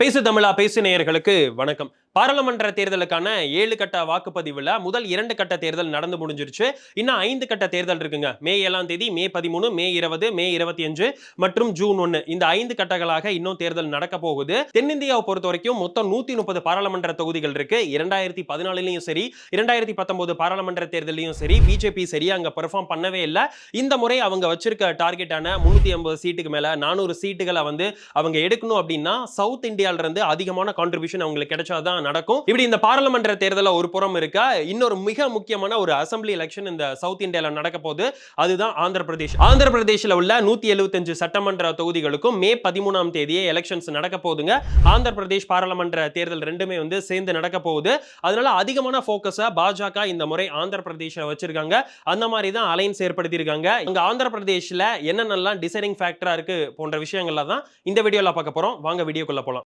பேசு தமிழா பேசு நேயர்களுக்கு வணக்கம். பாராளுமன்ற தேர்தலுக்கான 7 கட்ட வாக்குப்பதிவுல முதல் 2 கட்ட தேர்தல் நடந்து முடிஞ்சிருச்சு. இன்னும் 5 கட்ட தேர்தல் இருக்குங்க. மே 7ஆம் தேதி, மே 13, மே 20, மே 25 மற்றும் ஜூன் 1 இந்த 5 கட்டங்களாக இன்னும் தேர்தல் நடக்க போகுது. தென்னிந்தியாவை பொறுத்தவரைக்கும் மொத்தம் 130 பாராளுமன்ற தொகுதிகள் இருக்கு. 2014லயும் சரி, 2019 பாராளுமன்ற தேர்தலையும் சரி, பிஜேபி சரியா அங்க பெர்ஃபார்ம் பண்ணவே இல்ல. இந்த முறை அவங்க வச்சிருக்க டார்கெட்டான 350 சீட்டுக்கு மேல 400 சீட்டுகள அவங்க எடுக்கணும் அப்படின்னா சவுத் இந்தியால இருந்து அதிகமான கான்ட்ரிபியூஷன் அவங்களுக்கு கிடைச்சாதான் நடக்கும். இப்படி இந்த பாராளுமன்ற தேர்தல ஒரு புறம் இருக்க, இன்னொரு மிக முக்கியமான ஒரு அசெம்பிளி எலெக்ஷன் இந்த சவுத் இந்தியால நடக்க போகுது. அதுதான் ஆந்திர பிரதேஷ். ஆந்திர பிரதேஷ்ல உள்ள 175 சட்டமன்ற தொகுதிகளுக்கும் மே 13ஆம் தேதியே எலெக்ஷன்ஸ் நடக்க போகுதுங்க. ஆந்திர பிரதேஷ் பாராளுமன்ற தேர்தல் ரெண்டுமே சேர்ந்து நடக்க போகுது. அதனால அதிகமான போக்கஸ பாஜக இந்த முறை ஆந்திர பிரதேஷ்ல வச்சிருக்காங்க. அந்த மாதிரி தான் அலைன்ஸ் ஏற்படுத்தியிருக்காங்க. இங்க ஆந்திர பிரதேஷ்ல என்னென்னலாம் டிசைடிங் ஃபேக்டரா இருக்கு போன்ற விஷயங்கள்ல தான் இந்த வீடியோல பார்க்க போறோம். வாங்க வீடியோக்குள்ள போலாம்.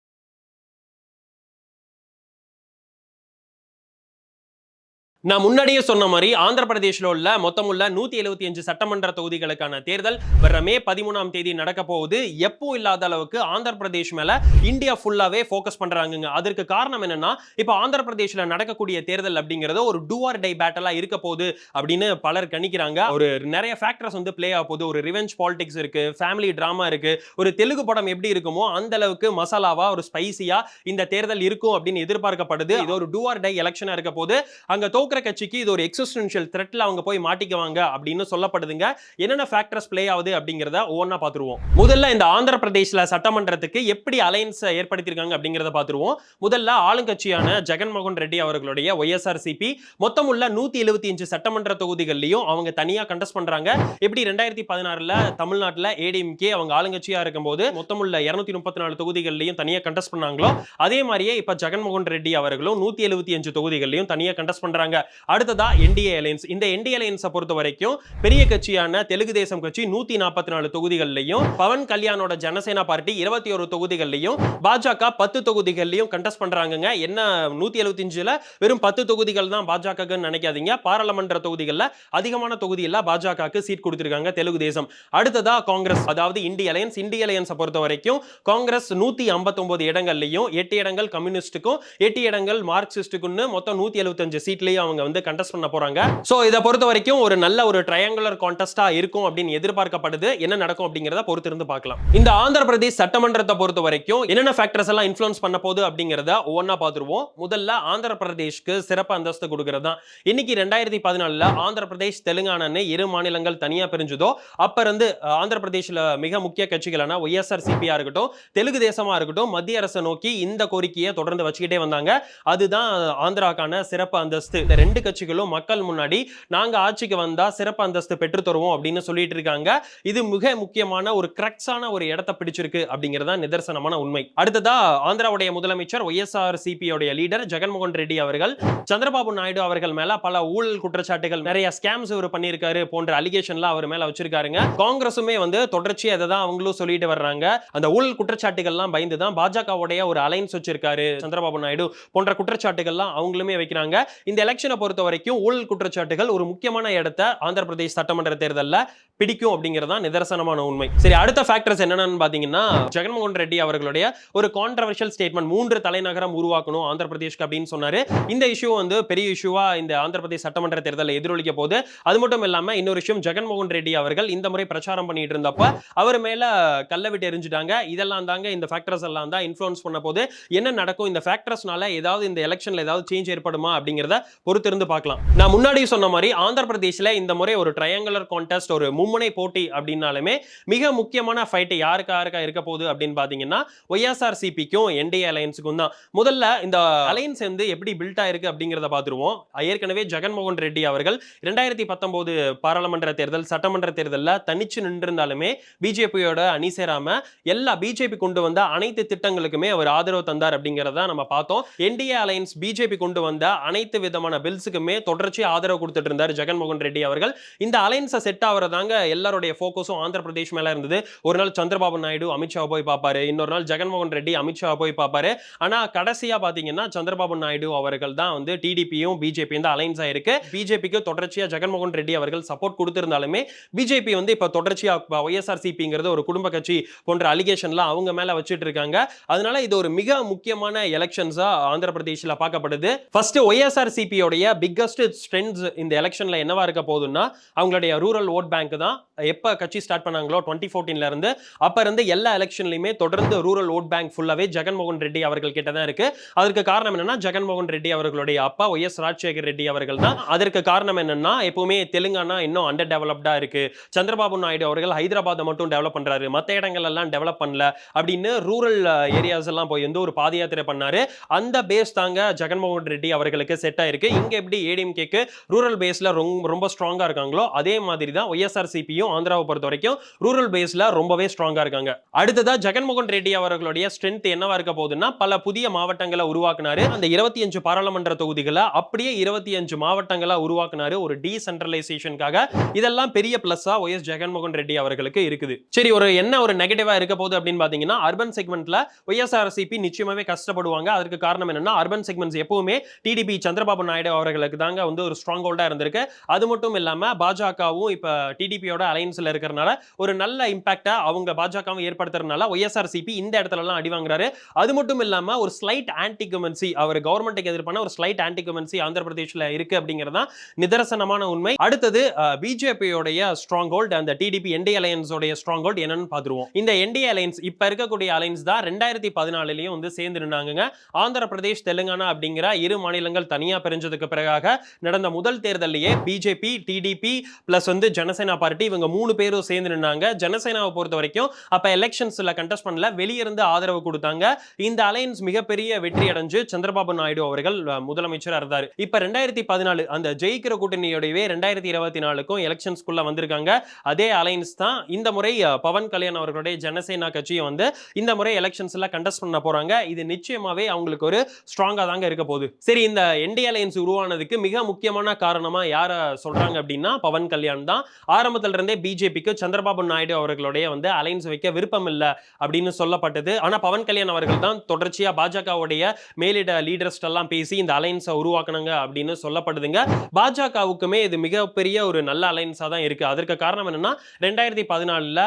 நான் முன்னாடியே சொன்ன மாதிரி ஆந்திர பிரதேஷ்ல உள்ள மொத்தம் உள்ள 175 சட்டமன்ற தொகுதிகளுக்கான தேர்தல் வர மே 13ஆம் தேதி நடக்க போகுது. எப்போ இல்லாத அளவுக்கு ஆந்திர பிரதேஷ் மேல இந்தியா ஃபுல்லாவே ஃபோக்கஸ் பண்றாங்க. அதற்கு காரணம் என்னன்னா, இப்போ ஆந்திர பிரதேஷ்ல நடக்கக்கூடிய தேர்தல் அப்படிங்கிறது ஒரு டூ ஆர் டை பேட்டலா இருக்க போகுது அப்படின்னு பலர் கணிக்கிறாங்க. ஒரு நிறைய ஃபேக்டர்ஸ் ப்ளே ஆக போகுது. ஒரு ரிவெஞ்ச் பாலிடிக்ஸ் இருக்கு, ஃபேமிலி டிராமா இருக்கு. ஒரு தெலுங்கு படம் எப்படி இருக்குமோ அந்த அளவுக்கு மசாலாவா ஒரு ஸ்பைசியா இந்த தேர்தல் இருக்கும் அப்படின்னு எதிர்பார்க்கப்படுது. இது ஒரு டூ ஆர் டை எலெக்ஷனா இருக்க போது. அங்க தோக்குற கட்சிக்கு இது ஒரு எக்ஸிஸ்டென்ஷியல் த்ரெட்ல அவங்க போய் மாட்டிக்குவாங்க அப்படின்னு சொல்லப்படுதுங்க. என்னென்ன ஃபேக்டர்ஸ் ப்ளே ஆகுது அப்படிங்கறத ஒவ்வொண்ணா பார்த்துருவோம். முதல்ல இந்த ஆந்திர பிரதேஷ்ல சட்டமன்றத்துக்கு எப்படி அலைன்ஸ் ஏற்படுத்தியிருக்காங்க அப்படிங்கறத பார்த்துருவோம். முதல்ல ஆளுங்கட்சியான ஜெகன்மோகன் ரெட்டி அவர்களுடைய ஒய்எஸ்ஆர்சிபி மொத்தம் உள்ள 175 சட்டமன்ற தொகுதிகள்லயும் அவங்க தனியா கண்டெஸ்ட் பண்றாங்க. எப்படி 2016ல தமிழ்நாட்டுல ஏடிஎம்கே அவங்க ஆளுங்கட்சியா இருக்கும்போது மொத்தம் உள்ள 234 தொகுதிகள்லயும் தனியா கண்டெஸ்ட் பண்ணாங்களோ, அதே மாதிரியே இப்ப ஜெகன்மோகன் ரெட்டி அவர்களும் 175 தொகுதிகள்லயும் தனியா கண்டெஸ்ட் பண்றாங்க. அடுத்ததா என்டிஏ அலையன்ஸ். இந்த என்டிஏ அலையன்ஸை பொறுத்த வரைக்கும் பெரிய கட்சியான தெலுங்கு தேசம் கட்சி 144 தொகுதிகள்லையும், பவன் கல்யாணோட ஜனசேனா பார்ட்டி 21 தொகுதிகள்லையும், பாஜக 10 தொகுதிகள்லையும் கண்டெஸ்ட் பண்றாங்க. என்ன 175ல வெறும் 10 தொகுதிகள் தான் பாஜகன்னு நினைக்காதீங்க. பாராளுமன்ற தொகுதிகள்ல அதிகமான தொகுதியில பாஜகக்கு சீட் கொடுத்திருக்காங்க தெலுங்கு தேசம். அடுத்ததா காங்கிரஸ், அதாவது இந்திய அலையன்ஸ். இந்திய அலையன்ஸை பொறுத்த வரைக்கும் காங்கிரஸ் 159 இடங்கள்லையும் 8 இடங்கள் கம்யூனிஸ்டுக்கும் 8 இடங்கள் மார்க்சிஸ்டுக்குன்னு மொத்தம் 175 சீட்லயும் அவங்க கண்டெஸ்ட் பண்ண போறாங்க. சோ இத பொறுத்த வரைக்கும் ஒரு நல்ல ஒரு ட்ரையாங்குலர் கான்டெஸ்டா இருக்கும் அப்படின்னு எதிர்பார்க்கப்படுது. என்ன நடக்கும் அப்படிங்கறத பொறுத்து இருந்து பார்க்கலாம். இந்த ஆந்திர பிரதேஷ் சட்டமன்றத்தை பொறுத்த வரைக்கும் என்னென்ன ஃபேக்டர்ஸ் எல்லாம் இன்ஃப்ளூயன்ஸ் பண்ண போகுது அப்படிங்கறத ஒவ்வொண்ணா பார்த்துருவோம். முதல்ல ஆந்திர பிரதேஷ்க்கு சிறப்பு அந்தஸ்து கொடுக்கிறது தான். இன்னைக்கு 2014ல ஆந்திர பிரதேஷ் தெலுங்கானான்னு இரு மாநிலங்கள் தனியா பிரிஞ்சதோ அப்ப இருந்து ஆந்திர பிரதேஷ்ல மிக முக்கிய கட்சிகளான ஒய்எஸ்ஆர்சிபியா இருக்கட்டும், தெலுங்கு தேசமா இருக்கட்டும், மத்திய அரசை நோக்கி இந்த கோரிக்கையை தொடர்ந்து வச்சுக்கிட்டே வந்தாங்க. அதுதான் ஆந்திராக்கான சிறப்பு அந்தஸ்து. இந்த ரெண்டு கட்சிகளும் மக்கள் முன்னாடி நாங்க ஆட்சிக்கு வந்தா சிறப்பு அந்தஸ்து பெற்று தருவோம் அப்படின்னு சொல்லிட்டு இருக்காங்க. இது மிக முக்கியமான ஒரு கிரக்ஸான ஒரு இடத்தை பிடிச்சிருக்கு அப்படிங்கறத நிதர்சனமான உண்மை. அடுத்ததா ஆந்திராவுடைய முதலமைச்சர் ஒய்எஸ்ஆர்சிபி உடைய லீடர் ஜெகன்மோகன் ரெட்டி அவர்கள் சந்திரபாபு நாயுடு அவர்கள் மேல பல ஊழல் குற்றச்சாட்டுகள், நிறைய ஸ்கேம்ஸ் இவர் பண்ணியிருக்காரு போன்ற அலிகேஷன்லாம் அவர் மேல வச்சிருக்காருங்க. காங்கிரசுமே தொடர்ச்சியா இதை தான் அவங்களும் சொல்லிட்டு வர்றாங்க. அந்த ஊழல் குற்றச்சாட்டுகள்லாம் பயந்து தான் பாஜகவுடைய ஒரு அலைன்ஸ் வச்சிருக்காரு சந்திரபாபு நாயுடு போன்ற குற்றச்சாட்டுகள்லாம் அவங்களுமே வைக்கிறாங்க. இந்த எலெக்ஷனை பொறுத்த வரைக்கும் ஊழல் குற்றச்சாட்டுகள் ஒரு முக்கியமான இடத்தை ஆந்திர பிரதேஷ் சட்டமன்ற தேர்தலில் பிடிக்கும் அப்படிங்கிறதா நிதர்சனமான உண்மை. சரி, அடுத்த ஃபேக்டர்ஸ் என்னன்னு பாத்தீங்கன்னா, ஜெகன்மோகன் ரெட்டி அவர்களுடைய ஒரு கான்ட்ரவர்ஷியல் ஸ்டேட்மெண்ட், 3 தலைநகரம் உருவாக்கணும் ஆந்திர பிரதேஷ்க்கு அப்படின்னு சொன்னாரு. இந்த இஷ்யூ பெரிய இஷ்யூவா இந்த ஆந்திர பிரதேஷ் சட்டமன்ற தேர்தலில் எதிரொலிக்க போது. அது மட்டும் இல்லாம இன்னொரு விஷயம், ஜெகன்மோகன் ரெட்டி அவர்கள் இந்த முறை பிரச்சாரம் பண்ணிட்டு இருந்தப்ப அவர் மேல கல்ல விட்டு எரிஞ்சிட்டாங்க. இதெல்லாம் தாங்க இந்த ஃபேக்டர்ஸ் எல்லாம் தான் இன்ஃப்ளூயன்ஸ் பண்ண போது. என்ன நடக்கும் இந்த ஃபேக்டர்ஸ்னால, ஏதாவது இந்த எலெக்ஷன்ல ஏதாவது சேஞ்ச் ஏற்படுமா அப்படிங்கறத பொறுத்திருந்து பார்க்கலாம். நான் முன்னாடி சொன்ன மாதிரி ஆந்திர பிரதேஷ்ல இந்த முறை ஒரு ட்ரையாங்குலர் கான்டெஸ்ட், ஒரு மும்முனை போட்டி அப்படின்னாலுமே மிக முக்கியமான ஃபைட் யாருக்கா இருக்க போகுது அப்படின்னு பாத்தீங்கன்னா ஒய்எஸ்ஆர்சிபிக்கும் என்டிஏ அலையன்ஸுக்கும் தான். முதல்ல இந்த அலையன்ஸ் எப்படி பில்ட் ஆயிருக்கு அப்படிங்கறத பார்த்துருவோம். ஏற்கனவே ஜெகன்மோகன் ரெட்டி அவர்கள் 2019 பாராளுமன்ற தேர்தல் சட்டமன்ற தேர்தலில் தனிச்சு நின்றிருந்தாலுமே பிஜேபியோட அணி சேராம எல்லா பிஜேபி கொண்டு வந்த அனைத்து திட்டங்களுக்குமே அவர் ஆதரவு தந்தார் அப்படிங்கறத நம்ம பார்த்தோம். என்டிஏ அலையன்ஸ் பிஜேபி கொண்டு வந்த அனைத்து விதமான பில்ஸுக்குமே தொடர்ச்சி ஆதரவு கொடுத்துட்டு இருந்தார் ஜெகன்மோகன் ரெட்டி அவர்கள். இந்த அலைன்ஸை செட் ஆகிறதாங்க எல்லாருடைய ஃபோக்கஸும் ஆந்திர பிரதேஷ் மேல இருந்தது. ஒரு நாள் சந்திரபாபு நாயுடு அமித்ஷாவை போய் பார்ப்பாரு, இன்னொரு நாள் ஜெகன்மோகன் ரெட்டி அமித்ஷாவை போய் பார்ப்பாரு. ஆனா கடைசியா பாத்தீங்கன்னா சந்திரபாபு நாயுடு அவர்கள் தான் வந்து டிடிபியும் பிஜேபியும் தான் அலைன்ஸ் ஆயிருக்கு. பிஜேபிக்கு தொடர்ச்சியா ஜெகன்மோகன் ரெட்டி அவர்கள் சப்போர்ட் கொடுத்திருந்தாலுமே பிஜேபி வந்து இப்ப தொடர்ச்சியா ஒய்எஸ்ஆர்சிபிங்கிறது ஒரு குடும்ப கட்சி போன்ற அலிகேஷன்லாம் அவங்க மேல வச்சிட்டு இருக்காங்க. அதனால இது ஒரு மிக முக்கியமான எலெக்ஷன்ஸா ஆந்திர பிரதேஷ்ல பார்க்கப்படுது. ஃபர்ஸ்ட் ஒய்எஸ்ஆர்சிபி உடைய பிக்கஸ்ட் ஸ்ட்ரென்த்ஸ் இந்த எலெக்ஷன்ல என்னவா இருக்க போகுதுன்னா அவங்களுடைய ரூரல் ஓட் பேங்க் தான். எப்ப கட்சி ஸ்டார்ட் பண்ணாங்களோ 2014ல இருந்து அப்ப இருந்து எல்லா எலெக்ஷன்லயுமே தொடர்ந்து ரூரல் ஓட் பேங்க் ஃபுல்லாவே ஜெகன்மோகன் ரெட்டி அவர்கள் கிட்ட தான் இருக்கு. அதற்கு காரணம் என்னன்னா ஜெகன்மோகன் ரெட்டி அவர்களுடைய அப்பா ஒய்எஸ் ராஜசேகர் ரெட்டி அவர்கள் தான். அதற்கு காரணம் என்னன்னா எப்பவுமே தெலுங்கானா இன்னும் அண்டர் டெவலப்டா இருக்கு. சந்திரபாபு நாயுடு அவர்கள் ஹைதராபாத் மட்டும் டெவலப் பண்றாரு, மத்த இடங்கள் எல்லாம் டெவலப் பண்ணல அப்படின்னு ரூரல் ஏரியாஸ் எல்லாம் போய் வந்து ஒரு பாத யாத்திரை பண்ணாரு. அந்த பேஸ் தாங்க ஜெகன்மோகன் ரெட்டி அவர்களுக்கு செட் ஆயிருக்கு. இங்க எப்படி ஏடிஎம்கேக்கு ரூரல் பேஸ்ல ரொம்ப ஸ்ட்ராங்கா இருக்காங்களோ அதே மாதிரி தான் ஒய்எஸ்ஆர்சிபியும் ஆந்திராவை பொறுத்த வரைக்கும் ரூரல் பேஸ்ல ரொம்பவே ஸ்ட்ராங்கா இருக்காங்க. அடுத்ததா ஜெகன்மோகன் ரெட்டி அவர்களுடைய ஸ்ட்ரென்த் என்னவா இருக்க போகுதுன்னா பல புதிய மாவட்டங்களை உருவாக்குனாரு. அந்த 25 பாராளுமன்ற தொகுதிகளை அப்படியே 25 மாவட்டங்களா உருவாக்குனாரு ஒரு டீசென்ட்ரலைசேஷனுக்காக. இதெல்லாம் பெரிய பிளஸ்ஸா ஒய்எஸ் ஜெகன்மோகன் ரெட்டி அவர்களுக்கு இருக்குது. சரி, ஒரு நெகட்டிவா இருக்க போகுது அப்படின்னு பாத்தீங்கன்னா அர்பன் செக்மெண்ட்ல ஒய்எஸ்ஆர்சிபி நிச்சயமாவே கஷ்டப்படுவாங்க. அதற்கு காரணம் என்னன்னா அர்பன் செக்மெண்ட்ஸ் எப்பவுமே டிடிபி சந்திரபாபு நாயுடு அவர்களுக்கு தாங்க வந்து ஒரு ஸ்ட்ராங் ஹோல்டா இருந்திருக்கு. அது மட்டும் இல்லாம பாஜகவும் இப்ப டிடிபியோட அலைன்ஸ்ல இருக்கிறனால ஒரு நல்ல இம்பாக்டா அவங்க பாஜகவும் ஏற்படுத்துறதுனால ஒய்எஸ்ஆர்சிபி இந்த இடத்துல எல்லாம் அடி வாங்குறாரு. அது மட்டும் இல்லாம ஒரு ஸ்லைட் ஆன்டிகமென்சி அவர் கவர்மெண்ட்டுக்கு எதிர்ப்பான ஒரு ஸ்லைட் ஆன்டிகமென்சி ஆந்திர பிரதேஷ்ல இருக்கு அப்படிங்கறதா நிதர்சனமான உண்மை. அடுத்தது பிஜேபியோடைய ஸ்ட்ராங் ஹோல்ட் அந்த டிடிபி என்டிஏ அலையன்ஸ் உடைய ஸ்ட்ராங் ஹோல்ட் என்னன்னு பாத்துருவோம். இந்த என்டிஏ அலையன்ஸ் இப்ப இருக்கக்கூடிய அலையன்ஸ் தான் 2014லயும் வந்து சேர்ந்து நின்னாங்க. ஆந்திர பிரதேஷ் தெலுங்கானா அப்படிங்கிற இரு மாநிலங்கள் தனியா பிரிஞ்சதுக்கு பிறகாக நடந்த முதல் தேர்தலிலேயே பிஜேபி டிடிபி பிளஸ் வந்து ஜனசேனா பார்ட்டி இவங்க 3 பேரும் சேர்ந்து நின்னாங்க. ஜனசேனாவை பொறுத்த வரைக்கும் அப்ப எலெக்ஷன்ஸ்ல கண்டெஸ்ட் பண்ணல, வெளியிருந்து ஆதரவு கொடுத்தாங்க. இந்த அலையன்ஸ் மிகப்பெரிய வெற்றி அடைஞ்சு சந்திரபாபு நாயுடு அவர்கள் முதலமைச்சரா இருந்தாரு. இப்ப 2014 அந்த ஜெயிக்கிற கூட்டணியோடவே 2024க்கும் எலெக்ஷன்ஸ்குள்ள வந்திருக்காங்க. அதே அலையன்ஸ் தான் இந்த முறை பவன் கல்யாண் அவர்களுடைய ஜனசேனா கட்சியும் வந்து இந்த முறை எலெக்ஷன்ஸ்ல கண்டெஸ்ட் பண்ண போறாங்க. இது நிச்சயமாவே அவங்களுக்கு ஒரு ஸ்ட்ராங்கா தாங்க இருக்க போகுது. சரி, இந்த என்டிஏ அலையன்ஸ் உருவானதுக்கு மிக முக்கியமான காரணமா யார சொல்றாங்க அப்படின்னா பவன் கல்யாண் தான். ஆரம்பத்துல இருந்தே பிஜேபிக்கு சந்திரபாபு நாயுடு அவர்களுடைய வந்து அலையன்ஸ் வைக்க விருப்பம் இல்ல அப்படின்னு சொல்லப்பட்டது. ஆனா பவன் கல்யாண் அவர்கள் தான் தொடர்ச்சியா பாஜகவுடைய மேலிட லீடர்ஸ் எல்லாம் பேசி இந்த அலையன்ஸை உருவாக்குனாங்க அப்படின்னு சொல்லப்படுதுங்க. பாஜகவுக்குமே இது மிகப்பெரிய ஒரு நல்ல அலையன்ஸா தான் இருக்கு. அதற்கு காரணம் என்னன்னா 2014ல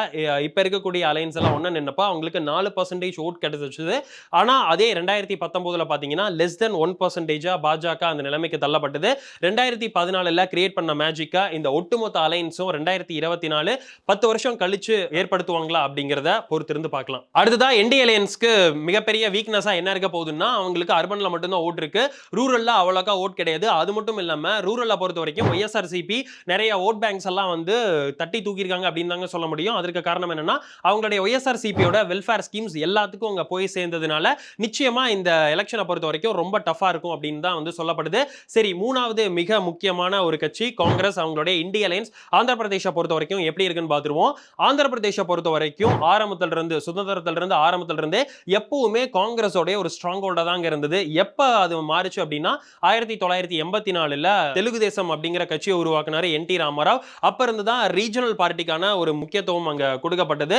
இப்ப இருக்கக்கூடிய அலையன்ஸ் எல்லாம் ஒண்ணு நின்னப்ப அவங்களுக்கு 4% ஓட் கிடைச்சிச்சு. ஆனா அதே 2019ல பாத்தீங்கன்னா லெஸ் தென் 1% பாஜக அந்த நிலைமைக்கு தள்ளப்பட்டது. 2014ல கிரியேட் பண்ண மேஜிக்கா இந்த ஒட்டுமொத்த அலையன்ஸும் 2024 10 வருஷம் கழிச்சு ஏற்படுத்துவாங்களா அப்படிங்கறத பொறுத்திருந்து பார்க்கலாம். அடுத்ததா என்டிஏ அலையன்ஸ்க்கு மிகப்பெரிய வீக்னஸா என்ன இருக்க போகுதுன்னா அவங்களுக்கு அர்பன்ல மட்டும் தான் ஓட் இருக்கு, ரூரல்ல அவ்வளோக்கா ஓட் கிடையாது. அது மட்டும் இல்லாம ரூரல்ல பொறுத்த வரைக்கும் ஒய்எஸ்ஆர்சிபி நிறைய ஓட் பேங்க்ஸ் எல்லாம் வந்து தட்டி தூக்கிருக்காங்க அப்படின்னு தாங்க சொல்ல முடியும். அதற்கு காரணம் என்னன்னா அவங்களுடைய ஒய்எஸ்ஆர்சிபியோட வெல்ஃபேர் ஸ்கீம்ஸ் எல்லாத்துக்கும் அவங்க போய் சேர்ந்ததுனால நிச்சயமா இந்த எலெக்ஷனை பொறுத்த வரைக்கும் ரொம்ப டஃபா இருக்கும் அப்படின்னு தான் வந்து சொல்லப்படுது. சரி, மூணாவது மிக முக்கியமான ஒரு கட்சி காங்கிரஸ், அவங்களுடைய இந்திய அலையன்ஸ் ஆந்திர பிரதேச பொறுத்த வரைக்கும் எப்படி இருக்குன்னு பார்த்துருவோம். ஆந்திர பிரதேச பொறுத்த வரைக்கும் ஆரம்பத்துல இருந்து சுதந்திரத்துல இருந்து ஆரம்பத்துல இருந்தே எப்பவுமே காங்கிரஸோட ஒரு ஸ்ட்ராங் ஹோல்டா தாங்க இருந்தது. எப்ப அது மாறிச்சு அப்படின்னா 1984ல தெலுங்கு தேசம் அப்படிங்கிற கட்சியை உருவாக்குனாரு என்டி ராமராவ். அப்ப இருந்து தான் ரீஜனல் பார்ட்டிக்கான ஒரு முக்கியத்துவம் அங்க கொடுக்கப்பட்டது.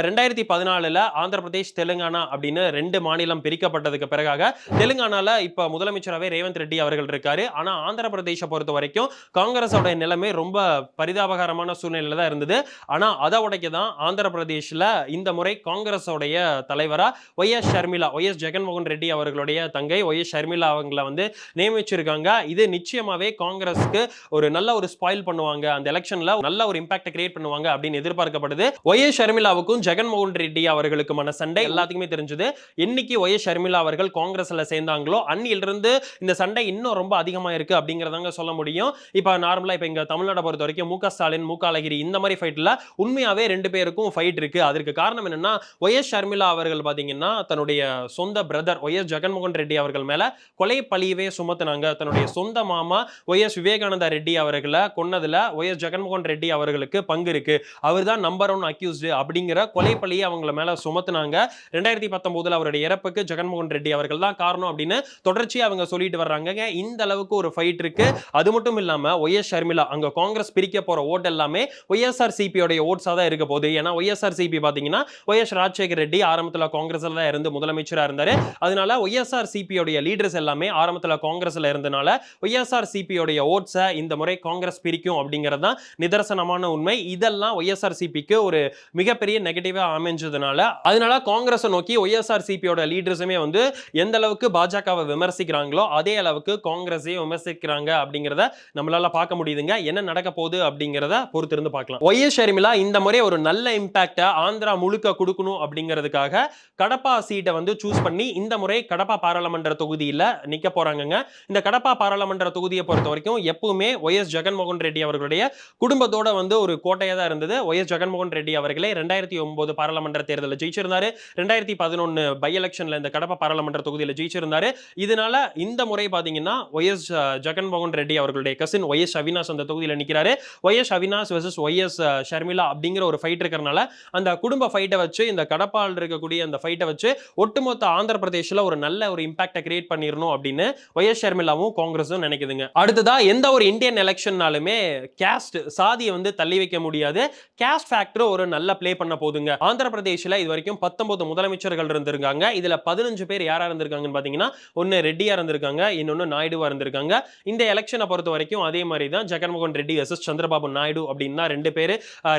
2014ல ஆந்திர பிரதேஷ் தெலுங்கானா அப்படின்னு 2 மாநிலம் பிரிக்கப்பட்டதுக்கு பிறகாக தெலுங்கானால இப்ப முதலமைச்சராகவே ரேவந்த் ரெட்டி அவர்கள் இருக்காரு. ஆனா ஆந்திர பிரதேச பொறுத்த வரைக்கும் காங்கிரஸோட நிலைமை ரொம்ப பரிதாபகரமான சூழ்நிலையில தான் இருந்தது. ஆனா அதை உடைக்க தான் ஆந்திர பிரதேஷ்ல இந்த முறை காங்கிரஸோடைய தலைவரா ஒய்எஸ் ஷர்மிளா, ஒய்எஸ் ஜெகன்மோகன் ரெட்டி அவர்களுடைய தங்கை ஒய்எஸ் ஷர்மிளா அவங்களை வந்து நியமிச்சிருக்காங்க. இது நிச்சயமாவே காங்கிரஸ்க்கு ஒரு நல்ல ஒரு ஸ்பாயில் பண்ணுவாங்க, அந்த எலெக்ஷன்ல நல்ல ஒரு இம்பாக்ட் கிரியேட் பண்ணுவாங்க அப்படின்னு எதிர்பார்க்கப்படுது. ஒய்எஸ் ஷர்மிளாவுக்கும் ஜெகன்மோகன் ரெட்டி அவர்களுக்குமான சண்டை எல்லாத்துக்குமே தெரிஞ்சது. என்னைக்கு ஒய்எஸ் ஷர்மிளா அவர்கள் காங்கிரஸ்ல சேர்ந்தாங்களோ அன்னிலிருந்து இந்த சண்டை இன்னும் ரொம்ப அதிகமா இருக்கு அப்படிங்கறதாங்க சொல்ல முடியும். இப்ப நார்மலா இப்ப இங்க தமிழ்நாடு பொறுத்த வரைக்கும் முக ஸ்டாலின், முக அழகிரி இந்த மாதிரி ஃபைட்ல உண்மையாவே 2 பேருக்கும் ஃபைட் இருக்கு. அதற்கு காரணம் என்னன்னா ஒய்எஸ் ஷர்மிளா அவர்கள் பாத்தீங்கன்னா தன்னுடைய சொந்த பிரதர் ஒய்எஸ் ஜெகன்மோகன் ரெட்டி அவர்கள் மேல கொலை பழியவே சுமத்துனாங்க. தன்னுடைய சொந்த மாமா ஒய்எஸ் விவேகானந்தா ரெட்டி அவர்களை கொன்னதுல ஒய்எஸ் ஜெகன்மோகன் ரெட்டி அவர்களுக்கு பங்கு இருக்கு, அவர் தான் நம்பர் 1 அக்யூஸ்டு அப்படிங்கிற கொலை பழியை அவங்க மேல சுமத்துனாங்க. 2019ல அவருடைய இறப்புக்கு ஜெகன்மோகன் ரெட்டி அவர்கள் தான் காரணம் அப்படின்னு தொடர்ச்சியா அவங்க சொல்லிட்டு வர்றாங்க. இந்த அளவுக்கு ஒரு ஃபைட் இருக்கு. அது மட்டும் இல்லாம ஒய்எஸ் ஷர்மிளா அங்க காங்கிரஸ் பிரிக்க போற ஓட்டெல்லாம் எல்லாமே ஒய்எஸ்ஆர்சிபியோடைய ஓட்ஸா தான் இருக்க போகுது. ஏன்னா ஒய்எஸ்ஆர்சிபி பாத்தீங்கன்னா ஒய்எஸ் ராஜசேகர் ரெட்டி ஆரம்பத்துல காங்கிரஸ்ல தான் இருந்து முதலமைச்சரா இருந்தாரு. அதனால ஒய்எஸ்ஆர்சிபியோடைய லீடர்ஸ் எல்லாமே ஆரம்பத்துல காங்கிரஸ்ல இருந்தனால ஒய்எஸ்ஆர்சிபியோடைய ஓட்ஸை இந்த முறை காங்கிரஸ் பிரிக்கும் அப்படிங்கிறது தான் நிதர்சனமான உண்மை. இதெல்லாம் ஒய்எஸ்ஆர்சிபிக்கு ஒரு மிகப்பெரிய நெகட்டிவா அமைஞ்சதுனால அதனால காங்கிரஸ் நோக்கி ஒய்எஸ்ஆர்சிபியோட லீடர்ஸுமே வந்து எந்த அளவுக்கு பாஜகவை விமர்சிக்கிறாங்களோ அதே அளவுக்கு காங்கிரஸையும் விமர்சிக்கிறாங்க அப்படிங்கிறத நம்மளால பார்க்க முடியுதுங்க. என்ன நடக்க போகுது அப்படிங்கிறத பொறுத்திருந்து பார்க்கலாம். ஒய்எஸ் ஷர்மிளா இந்த முறை ஒரு நல்ல இம்பாக்ட ஆந்திரா முழுக்க கொடுக்கணும் அப்படிங்கிறதுக்காக கடப்பா சீட்டை வந்து சூஸ் பண்ணி இந்த முறை கடப்பா பாராளுமன்ற தொகுதியில் நிக்க போறாங்க. இந்த கடப்பா பாராளுமன்ற தொகுதியை பொறுத்த வரைக்கும் எப்பவுமே ஒய்எஸ் ஜெகன்மோகன் ரெட்டி அவர்களுடைய குடும்பத்தோட வந்து ஒரு கோட்டையா தான் இருந்தது. ஒய்எஸ் ஜெகன்மோகன் ரெட்டி அவர்களே 2009 பாராளுமன்ற தேர்தலில் ஜெயிச்சிருந்தாரு. 2011 பை எலெக்ஷன்ல இந்த கடப்பா பாராளுமன்ற தொகுதியில் ஜெயிச்சிருந்தாரு. இதனால இந்த முறை பாத்தீங்கன்னா ஒய்எஸ் ஜெகன்மோகன் ரெட்டி அவர்களுடைய கசின் ஒய்எஸ் அவினாஷ் அந்த தொகுதியில் நிக்கிறாரு. YS Avinash versus YS Sharmila அப்படிங்கிற ஒரு ஃபைட் இருக்கறனால அந்த குடும்ப ஃபைட்டை வச்சு இந்த கடப்பால் இருக்கக்கூடிய அந்த ஃபைட்டை வச்சு ஒட்டுமொத்த ஆந்திர பிரதேஷ்ல ஒரு நல்ல ஒரு இம்பாக்டை கிரியேட் பண்ணிரணும் அப்படின்னு ஒய்எஸ் ஷர்மிளாவும் காங்கிரஸும் நினைக்குதுங்க. அடுத்ததா எந்த ஒரு இந்தியன் எலெக்ஷன்னாலுமே கேஸ்ட் சாதியை வந்து தள்ளி வைக்க முடியாது. கேஸ்ட் ஃபேக்டர் ஒரு நல்ல ப்ளே பண்ண போதுங்க. ஆந்திர பிரதேஷ்ல இது வரைக்கும் 19 முதலமைச்சர்கள் இருந்திருக்காங்க. இதுல 15 பேர் யாரா இருந்திருக்காங்கன்னு பாத்தீங்கன்னா ஒன்னு ரெட்டியா இருந்திருக்காங்க, இன்னொன்னு நாயுடுவா இருந்திருக்காங்க. இந்த எலெக்ஷனை பொறுத்த வரைக்கும் அதே மாதிரி தான் ஜெகன்மோகன் ரெட்டி வெர்சஸ் சந்திரபாபு நாயுடு அப்படின்னா 2 பேர்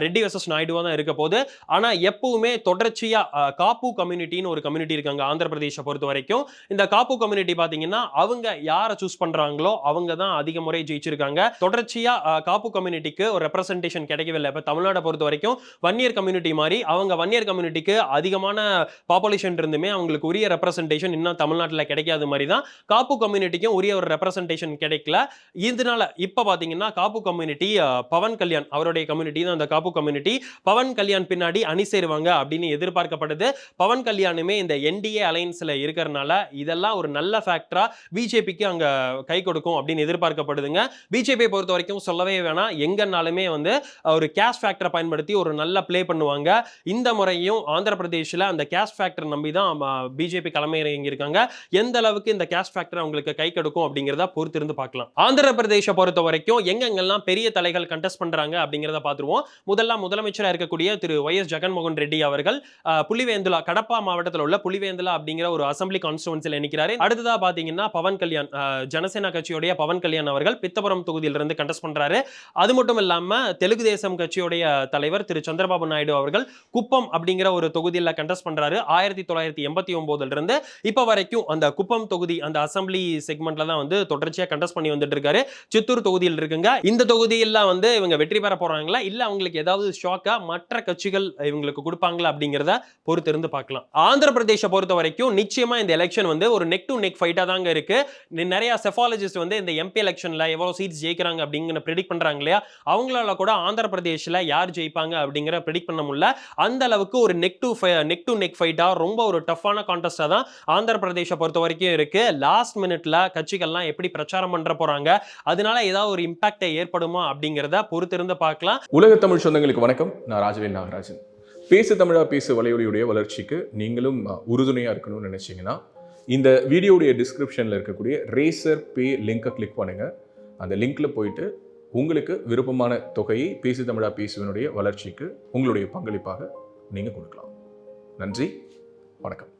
ரெட்டி வெர்சஸ் நாயுடுவா தான் இருக்க போது. ஆனா எப்பவுமே தொடர்ச்சியா காப்பு கம்யூனிட்டின்னு ஒரு கம்யூனிட்டி இருக்காங்க ஆந்திர பிரதேச பொறுத்த வரைக்கும். இந்த காப்பு கம்யூனிட்டி பாத்தீங்கன்னா அவங்க யாரை சூஸ் பண்றாங்களோ அவங்க தான் அதிக முறை ஜெயிச்சிருக்காங்க. தொடர்ச்சியா காப்பு கம்யூனிட்டிக்கு ஒரு ரெப்ரசன்டேஷன் கிடைக்கவில்லை. இப்ப தமிழ்நாட்டை பொறுத்த வரைக்கும் வன்னியர் கம்யூனிட்டி மாதிரி அவங்க வன்னியர் கம்யூனிட்டிக்கு அதிகமான பாப்புலேஷன் இருந்துமே அவங்களுக்கு உரிய ரெப்ரசன்டேஷன் இன்னும் தமிழ்நாட்டில் கிடைக்காத மாதிரி தான் காப்பு கம்யூனிட்டிக்கும் உரிய ஒரு ரெப்ரசன்டேஷன் கிடைக்கல. இதனால இப்ப பாத்தீங்கன்னா காப்பு கம்யூனிட்டி பவன் கல்யாண் அவருடைய கம்யூனிட்டி தான் அந்த காப்பு கம்யூனிட்டி. பவன் கல்யாண் பின்னாடி அணி சேருவாங்க அப்படின்னு எதிர்பார்க்கப்படுது. பவன் கல்யாணுமே இந்த என்டிஏ அலைன்ஸ்ல இருக்கிறனால இதெல்லாம் ஒரு நல்ல ஃபேக்டரா பிஜேபிக்கு அங்க கை கொடுக்கும் அப்படின்னு எதிர்பார்க்கப்படுதுங்க. பிஜேபி பொறுத்த வரைக்கும் சொல்லவே வேணாம், எங்கனாலுமே வந்து ஒரு கேஷ் ஃபேக்டரை பயன்படுத்தி ஒரு நல்ல பிளே பண்ணுவாங்க. இந்த முறையும் ஆந்திர பிரதேஷ்ல அந்த கேஷ் ஃபேக்டர் நம்பி தான் பிஜேபி களமிறங்கி இருக்காங்க. எந்த அளவுக்கு இந்த கேஷ் ஃபேக்டர் அவங்களுக்கு கை கொடுக்கும் அப்படிங்கிறத பொறுத்திருந்து பார்க்கலாம். ஆந்திர பிரதேச பொறுத்த வரைக்கும் எங்கெங்கெல்லாம் பெரிய தலைகள் கண்டெஸ்ட் பண்றாங்க அப்படிங்கிறத பார்த்துருவோம். முதலமைச்சராக இருக்கக்கூடிய திரு ஒய்எஸ் ஜெகன்மோகன் ரெட்டி அவர்கள் புலிவேந்துலா கடப்பா மாவட்டத்தில் உள்ள புலிவேந்துலா அப்படிங்கிற ஒரு அசம்பிளி கான்ஸ்டிட்யூன்சில நிற்கிறாரு. அடுத்ததா பாத்தீங்கன்னா பவன் கல்யாண் ஜனசேனா கட்சியுடைய பவன் கல்யாண் அவர்கள் பித்தபுரம் தொகுதியிலிருந்து கண்டெஸ்ட் பண்றாரு. அது மட்டும் இல்லாம தெலுங்கு தேசம் கட்சியுடைய தலைவர் திரு சந்திரபாபு நாயுடு அவர்கள் குப்பம் அப்படிங்கிற ஒரு தொகுதியில் கண்டெஸ்ட் பண்றாரு. 1989 இருந்து இப்ப வரைக்கும் அந்த குப்பம் தொகுதி அந்த அசம்பிளி செக்மெண்ட்ல தான் வந்து தொடர்ச்சியா கண்டெஸ்ட் பண்ணி வந்துட்டு இருக்காரு. சித்தூர் தொகுதியில் இருக்குங்க. இந்த தொகுதியில் வந்து இவங்க வெற்றி பெற போறாங்களா இல்ல அவங்களுக்கு ஏதாவது ஷாக்கா மற்ற கட்சிகள் இவங்களுக்கு கொடுப்பாங்களா அப்படிங்கறத பொறுத்திருந்து பார்க்கலாம். ஆந்திர பிரதேச பொறுத்த வரைக்கும் நிச்சயமா இந்த எலெக்ஷன் வந்து ஒரு நெக் டு நெக் ஃபைட்டா தாங்க இருக்கு. நிறைய செஃபாலஜிஸ்ட் வந்து இந்த எம்பி எலெக்ஷன்ல எவ்வளவு சீட்ஸ் ஜெயிக்கிறாங்க அப்படிங்கிற ப்ரெடிக்ட் பண்றாங்க இல்லையா, அவங்களால கூட ஆந்திர பிரதேஷ்ல யார் ஜெயிப்பாங்க அப்படிங்கிற ப்ரெடிக்ட் பண்ண முடியல. அந்த அளவுக்கு ஒரு நெக் டு நெக் ஃபைட்டா ரொம்ப ஒரு டஃப்பான கான்டெஸ்டா தான் ஆந்திர பிரதேச பொறுத்த வரைக்கும் இருக்கு. லாஸ்ட் மினிட்ல கட்சிகள்லாம் எப்படி பிரச்சாரம் பண்ற போறாங்க, அதனால ஏதாவது ஒரு இம்பாக்ட் ஏற்படுமா அப்படிங்கறத பொறுத்திருந்து பார்க்கலாம். உலக தமிழ் சொந்தங்களுக்கு வணக்கம். நான் ராஜவேல் நாகராஜன். பேசு தமிழா பேசு வலையொலியுடைய வளர்ச்சிக்கு நீங்களும் உறுதுணையா இருக்கணும்னு நினைச்சீங்கன்னா இந்த வீடியோடைய டிஸ்கிரிப்ஷன்ல இருக்கக்கூடிய ரேசர் பே லிங்கை கிளிக் பண்ணுங்க. அந்த லிங்க்ல போயிட்டு உங்களுக்கு விருப்பமான தொகையை பேசு தமிழா பேசுவனுடைய வளர்ச்சிக்கு உங்களுடைய பங்களிப்பாக நீங்க கொடுக்கலாம். நன்றி, வணக்கம்.